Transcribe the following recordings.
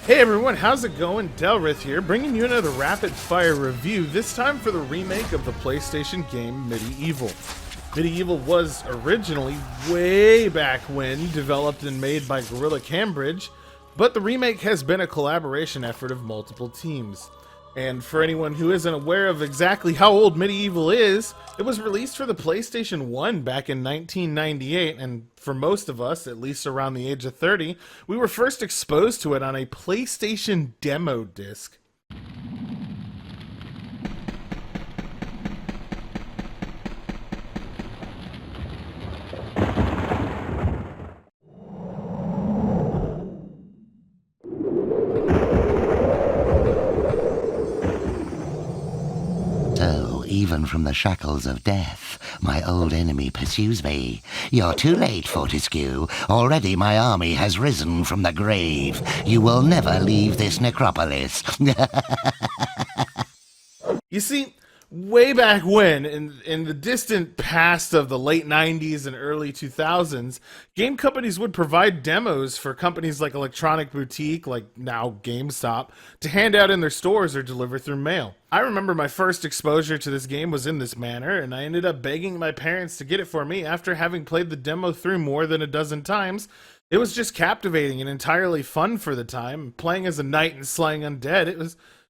Hey everyone, how's it going? Delrith here, bringing you another rapid fire review, this time for the remake of the PlayStation game MediEvil. MediEvil was originally, way back when, developed and made by Guerrilla Cambridge, but the remake has been a collaboration effort of multiple teams. And for anyone who isn't aware of exactly how old MediEvil is, it was released for the PlayStation 1 back in 1998, and for most of us, at least around the age of 30, we were first exposed to it on a PlayStation demo disc. So, even from the shackles of death, my old enemy pursues me. You're too late, Fortescue. Already my army has risen from the grave. You will never leave this necropolis. You see, way back when, in the distant past of the late 90s and early 2000s, game companies would provide demos for companies like Electronic Boutique, like now GameStop, to hand out in their stores or deliver through mail. I remember my first exposure to this game was in this manner, and I ended up begging my parents to get it for me after having played the demo through more than a dozen times. It was just captivating and entirely fun for the time. Playing as a knight and slaying undead,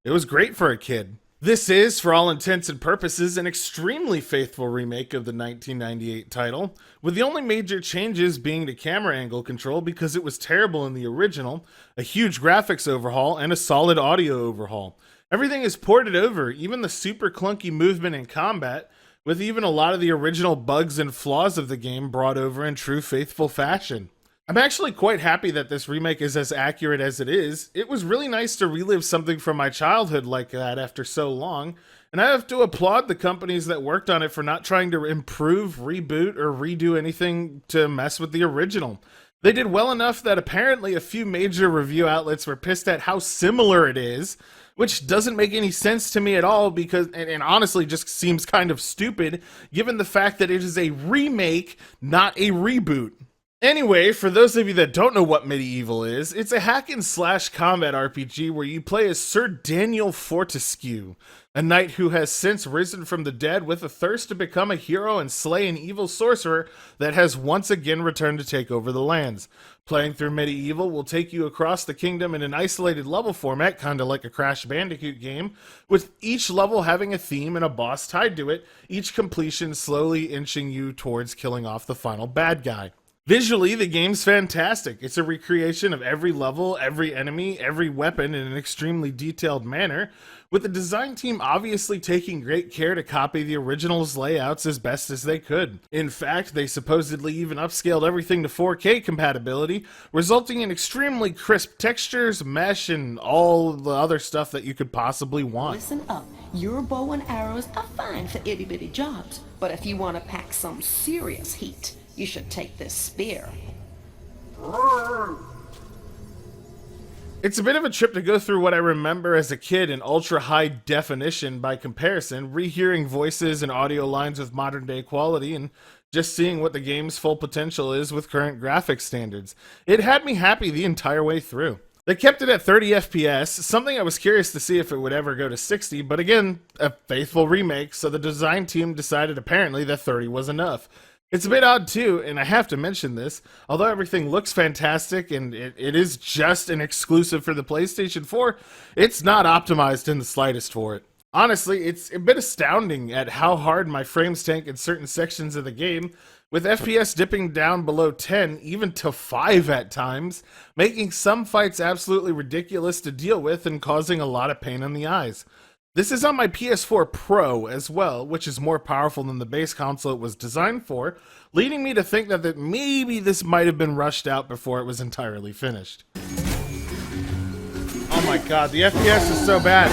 it was great for a kid. This is, for all intents and purposes, an extremely faithful remake of the 1998 title, with the only major changes being the camera angle control because it was terrible in the original, a huge graphics overhaul, and a solid audio overhaul. Everything is ported over, even the super clunky movement in combat, with even a lot of the original bugs and flaws of the game brought over in true faithful fashion. I'm actually quite happy that this remake is as accurate as it is. It was really nice to relive something from my childhood like that after so long, and I have to applaud the companies that worked on it for not trying to improve, reboot, or redo anything to mess with the original. They did well enough that apparently a few major review outlets were pissed at how similar it is, which doesn't make any sense to me at all because, and honestly just seems kind of stupid, given the fact that it is a remake, not a reboot. Anyway, for those of you that don't know what MediEvil is, it's a hack and slash combat RPG where you play as Sir Daniel Fortescue, a knight who has since risen from the dead with a thirst to become a hero and slay an evil sorcerer that has once again returned to take over the lands. Playing through MediEvil will take you across the kingdom in an isolated level format, kinda like a Crash Bandicoot game, with each level having a theme and a boss tied to it, each completion slowly inching you towards killing off the final bad guy. Visually, the game's fantastic. It's a recreation of every level, every enemy, every weapon in an extremely detailed manner, with the design team obviously taking great care to copy the original's layouts as best as they could. In fact, they supposedly even upscaled everything to 4K compatibility, resulting in extremely crisp textures, mesh, and all the other stuff that you could possibly want. Listen up. Your bow and arrows are fine for itty-bitty jobs, but if you want to pack some serious heat, you should take this spear. It's a bit of a trip to go through what I remember as a kid in ultra high definition by comparison, rehearing voices and audio lines with modern day quality and just seeing what the game's full potential is with current graphics standards. It had me happy the entire way through. They kept it at 30 FPS, something I was curious to see if it would ever go to 60, but again, a faithful remake, so the design team decided apparently that 30 was enough. It's a bit odd too, and I have to mention this, although everything looks fantastic and it is just an exclusive for the PlayStation 4, it's not optimized in the slightest for it. Honestly, it's a bit astounding at how hard my frames tank in certain sections of the game, with FPS dipping down below 10, even to 5 at times, making some fights absolutely ridiculous to deal with and causing a lot of pain in the eyes. This is on my PS4 Pro as well, which is more powerful than the base console it was designed for, leading me to think that maybe this might have been rushed out before it was entirely finished. Oh my god, the FPS is so bad.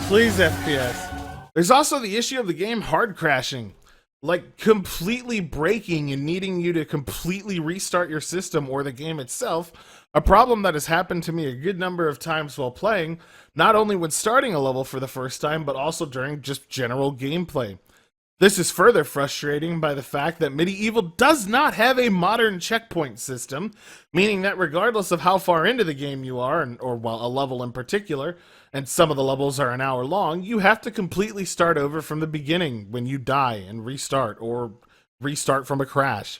Please, FPS. There's also the issue of the game hard crashing. Like, completely breaking and needing you to completely restart your system or the game itself, a problem that has happened to me a good number of times while playing, not only when starting a level for the first time, but also during just general gameplay. This is further frustrating by the fact that MediEvil does not have a modern checkpoint system, meaning that regardless of how far into the game you are, or well, a level in particular, and some of the levels are an hour long, you have to completely start over from the beginning when you die and restart, or restart from a crash.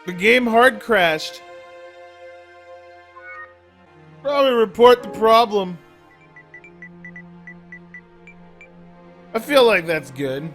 The game hard crashed. Probably report the problem. I feel like that's good.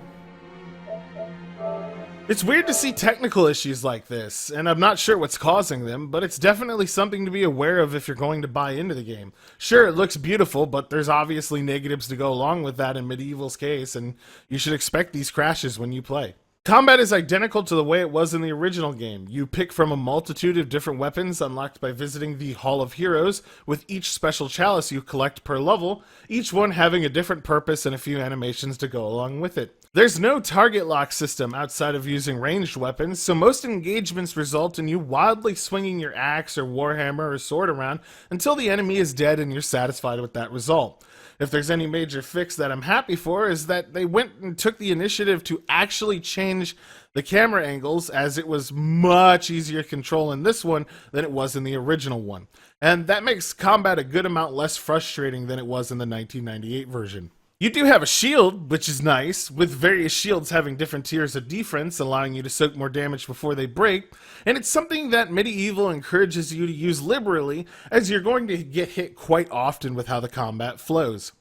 It's weird to see technical issues like this, and I'm not sure what's causing them, but it's definitely something to be aware of if you're going to buy into the game. Sure, it looks beautiful, but there's obviously negatives to go along with that in MediEvil's case, and you should expect these crashes when you play. Combat is identical to the way it was in the original game. You pick from a multitude of different weapons unlocked by visiting the Hall of Heroes, with each special chalice you collect per level, each one having a different purpose and a few animations to go along with it. There's no target lock system outside of using ranged weapons, so most engagements result in you wildly swinging your axe or warhammer or sword around until the enemy is dead and you're satisfied with that result. If there's any major fix that I'm happy for, is that they went and took the initiative to actually change the camera angles, as it was much easier to control in this one than it was in the original one. And that makes combat a good amount less frustrating than it was in the 1998 version. You do have a shield, which is nice, with various shields having different tiers of defense, allowing you to soak more damage before they break, and it's something that MediEvil encourages you to use liberally, as you're going to get hit quite often with how the combat flows.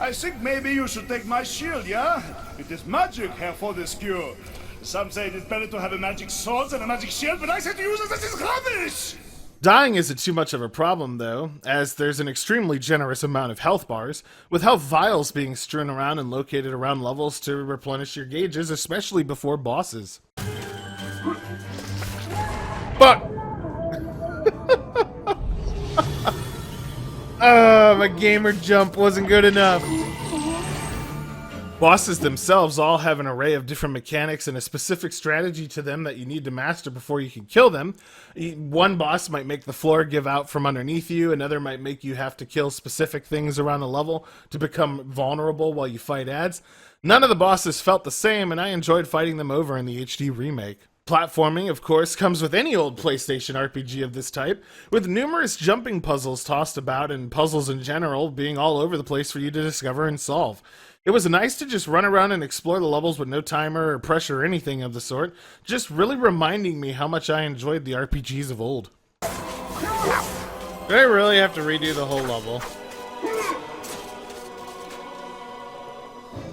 I think maybe you should take my shield, yeah? It is magic, Herr Fortescue. Some say it is better to have a magic sword than a magic shield, but I say to you that this is rubbish! Dying isn't too much of a problem, though, as there's an extremely generous amount of health bars, with health vials being strewn around and located around levels to replenish your gauges, especially before bosses. Fuck! My gamer jump wasn't good enough. Bosses themselves all have an array of different mechanics and a specific strategy to them that you need to master before you can kill them. One boss might make the floor give out from underneath you, another might make you have to kill specific things around the level to become vulnerable while you fight ads. None of the bosses felt the same, and I enjoyed fighting them over in the HD remake. Platforming, of course, comes with any old PlayStation RPG of this type, with numerous jumping puzzles tossed about and puzzles in general being all over the place for you to discover and solve. It was nice to just run around and explore the levels with no timer or pressure or anything of the sort, just really reminding me how much I enjoyed the RPGs of old. Do I really have to redo the whole level?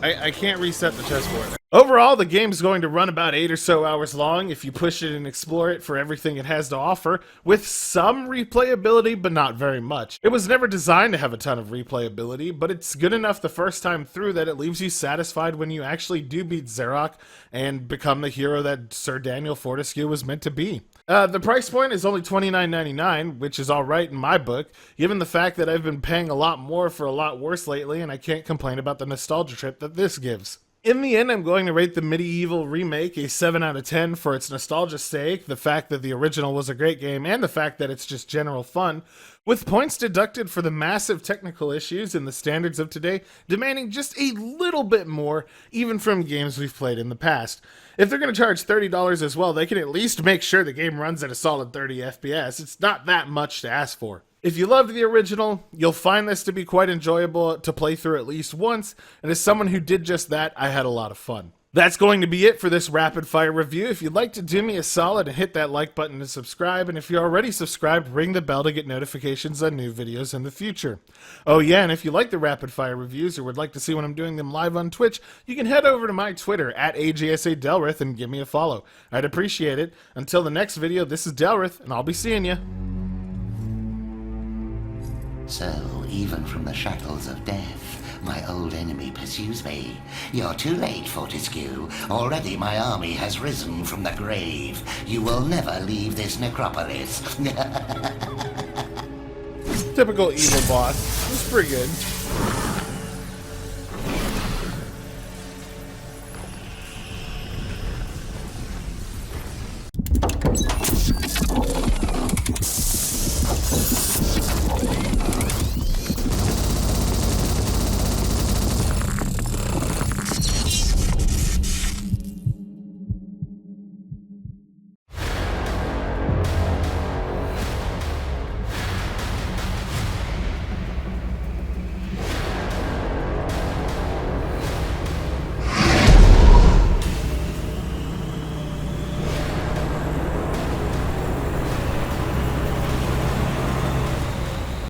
I can't reset the chessboard. Overall, the game's going to run about 8 or so hours long if you push it and explore it for everything it has to offer, with some replayability, but not very much. It was never designed to have a ton of replayability, but it's good enough the first time through that it leaves you satisfied when you actually do beat Xerox and become the hero that Sir Daniel Fortescue was meant to be. The price point is only $29.99, which is alright in my book, given the fact that I've been paying a lot more for a lot worse lately, and I can't complain about the nostalgia trip that this gives. In the end, I'm going to rate the MediEvil remake a 7 out of 10 for its nostalgia's sake, the fact that the original was a great game, and the fact that it's just general fun, with points deducted for the massive technical issues and the standards of today demanding just a little bit more, even from games we've played in the past. If they're going to charge $30 as well, they can at least make sure the game runs at a solid 30 FPS. It's not that much to ask for. If you loved the original, you'll find this to be quite enjoyable to play through at least once, and as someone who did just that, I had a lot of fun. That's going to be it for this rapid fire review. If you'd like to do me a solid and hit that like button to subscribe, and if you're already subscribed, ring the bell to get notifications on new videos in the future. Oh yeah, and if you like the rapid fire reviews or would like to see when I'm doing them live on Twitch, you can head over to my Twitter at AJSADelrith and give me a follow. I'd appreciate it. Until the next video, this is Delrith, and I'll be seeing you. So, even from the shackles of death, my old enemy pursues me. You're too late, Fortescue. Already my army has risen from the grave. You will never leave this necropolis. Typical evil boss. It was pretty good.